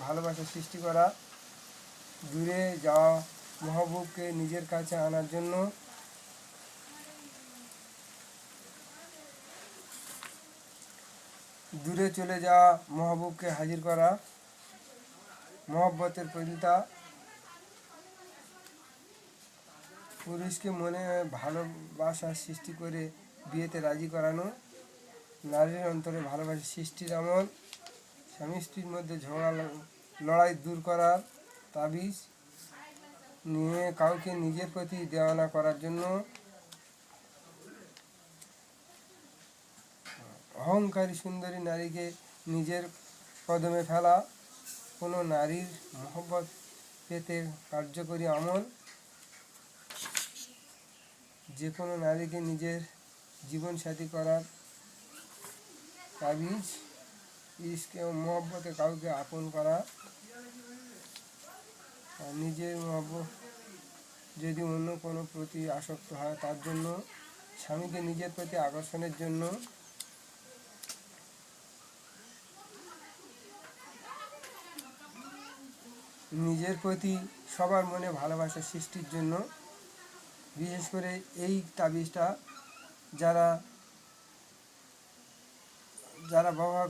ভালোবাসা সৃষ্টি করা, দূরে যাওয়া মহবুবকে নিজের কাছে আনার জন্য দূরে চলে যাওয়া মহবুবকে হাজির করা, মহব্বতের প্রতিতা, পুরুষকে মনে ভালোবাসা সৃষ্টি করে বিয়েতে রাজি করানো, নারীর অন্তরে ভালোবাসা সৃষ্টির আমল, স্বামী স্ত্রীর মধ্যে ঝগড়া লড়াই দূর করার তাবিজ নিয়ে কাউকে নিজের প্রতি দেওয়ানা করার জন্য, অহংকারী সুন্দরী নারীকে নিজের কদমে ফেলা, কোনো নারীর মহব্বত পেতে কার্যকরী আমল, যে কোনো নারীকে নিজের জীবনসাথী করার তাবিজ, ইশকে মহব্বতে কাউকে আপন করা, আর নিজের মহব্বত যদি অন্য কোনো প্রতি আসক্ত হয় তার জন্য, স্বামীকে নিজের প্রতি আকর্ষণের জন্য, নিজের প্রতি সবার মনে ভালোবাসা সৃষ্টির জন্য। বিশেষ করে এই তাবিজটা যারা ব্যবহার